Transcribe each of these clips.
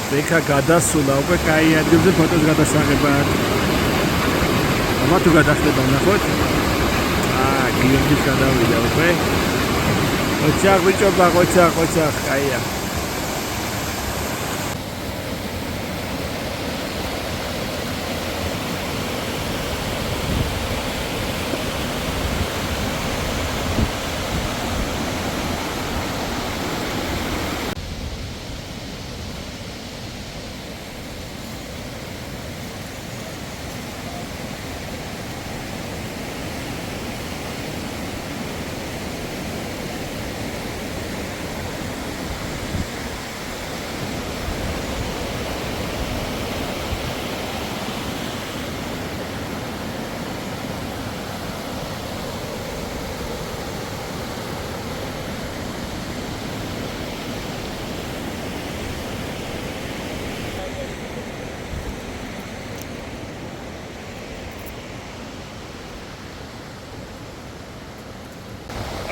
ბექა გადასულა უკვე კაი ადგილზე ფოტოს გადასაღებად. ამა თუ გადახდება ნახოთ. გიორგის გადავიდა უკვე. ოჩახ ბიჭობა, ოჩახ, კაია.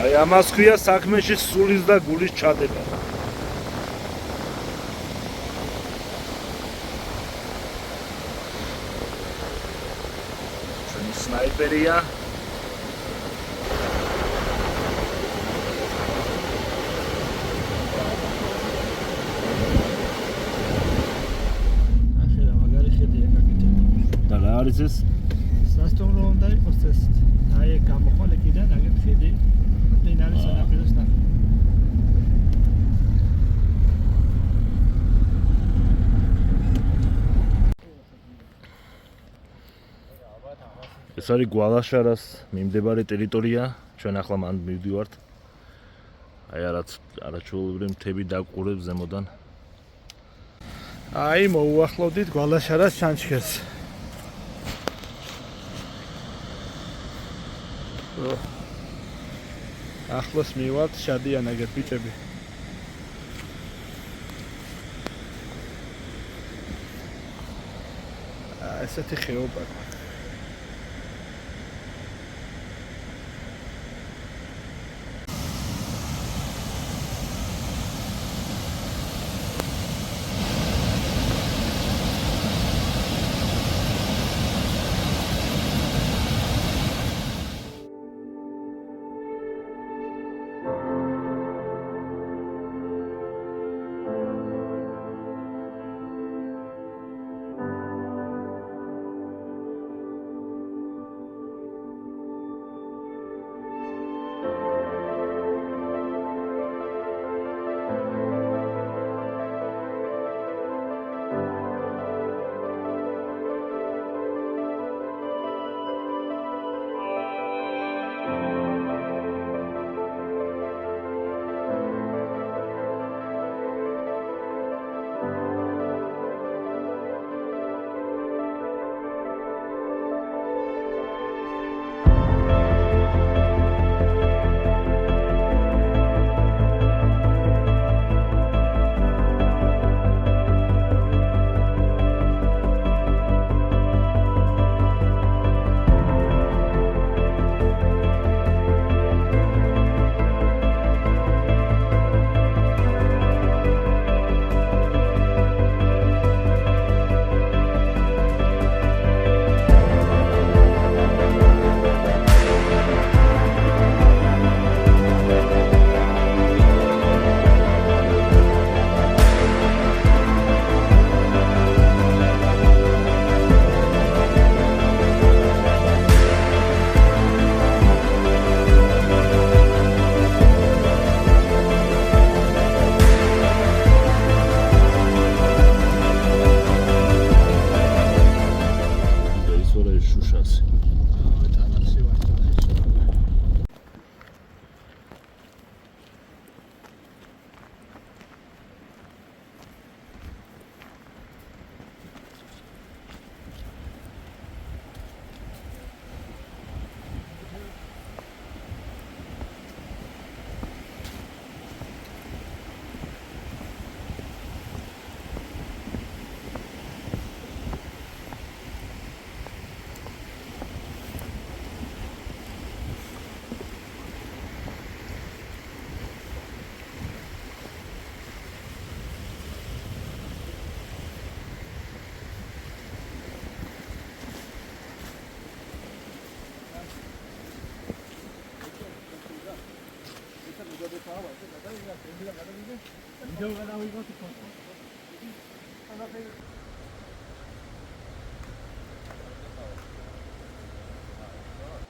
აი ამას ქვია საქმეში სულის და გულის ჩადება. ჩვენი სნაიპერია. ახლა მაგარი ხედია გაკეთე. და რა არის ეს? სასტუმრო უნდა იყოს ეს. აი გამოხვალ ეკიდან აგეთ ხედი. დინარის სანაპიროს და ეს არის გვალაშარას მიმდებარე ტერიტორია, ჩვენ ახლა მან მივდივართ. აი არაჩვეულებრივი მთები დაყურებს ზემოდან. აი მოუახლოვდით გვალაშარას ჩანჩქერს. ახლოს მივართ, შადიან აგერ ბიჭები. ესეთი ხეობა.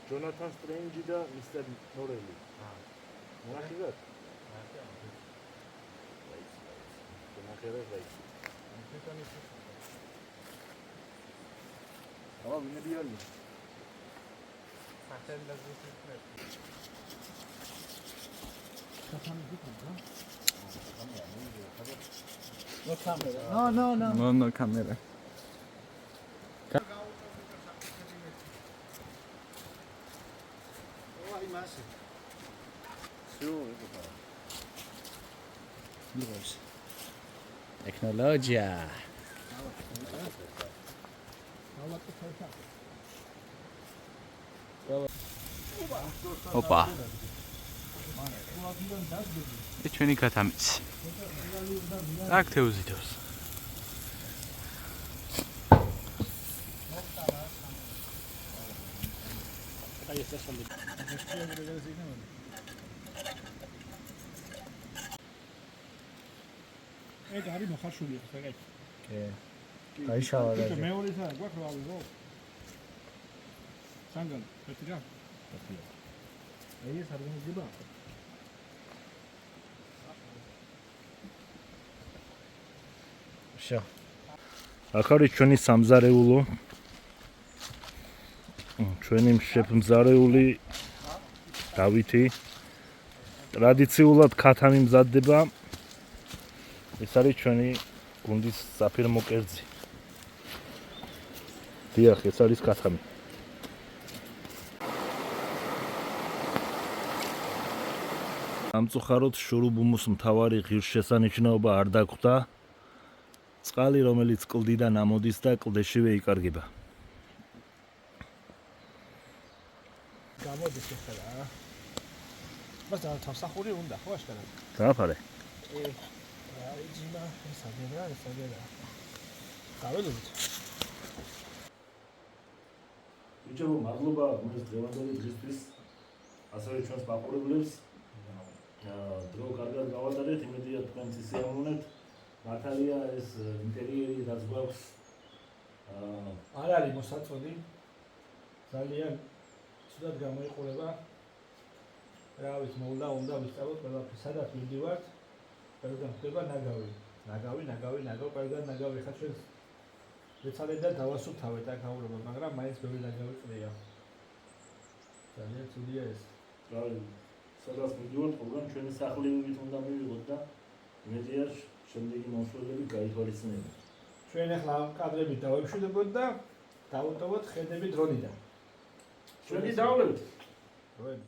ჯონათან სტრენჯი და მისტერ ნორელი. ნახეთ? ნახეთ. აბა ვინები არიან? No camera. Tecnologia. Opa. ეს ჩვენი კათამიც. აქ თეუზიდოს. აი ეს ასალი. ეგ არის მოხარშული ხო ეგ? კი. გაიშალა და. მეორე ისა გვაქვს რა ვიღო? სანგან, ერთი რა? აი ეს არ გინდება? შო. აქ არის ჩვენი სამზარეულო. ჩვენი შეფმზარეული დავითი. ტრადიციულად ქათამი მზადდება. ეს არის ჩვენი გუნდის საფირმო კერძი. დიახ, ეს არის ქათამი. სამწუხაროდ შურუბუმუს მთავარი ღირსშესანიშნაობა არ დაგვხვდა. წყალი, რომელიც კლდიდან ამოდის და კლდეშივე იკარგება. გამოდის ეს რა. ბაზა თავსახური უნდა ხო აშკარად? დააფარე. აი ძიმა ესაგერა. გაველოდით. ბიჭებო, მადლობა მის დღევანდელი დღისთვის. ასევე ჩვენს მაყურებლებს. დრო კარგად გავატარეთ, იმედია თქვენც ისეამოვნებთ. მართალია ეს ინტერიერი რაც გვაქვს არ არის მოსაწოდი. ძალიან ცუდად გამოიყურება. რა ვიცი, მოვლა უნდა ვისწავლოთ ყველაფერს, სადაც ვიდივართ. ყველგან ხდება ნაგავი. ნაგავი, ყველგან ნაგავი ხარ ჩვენს ვეცადეთ და დავასუფთავეთ აქ აურობა, მაგრამ მაინც ბევრი ნაგავი ყრია. ძალიან ცუდია ეს. რავი, სადაც მიდივართ, ყველგან ჩვენი სახლებივით უნდა მივიღოთ და იმედია შემდეგი მომსვლელები გაითვალისწინებთ. ჩვენ ახლა ამ კადრებით დავემშვიდობოთ და დავუტოვოთ ხედები დრონიდან. ჩვენი დავლევთ. დროებით.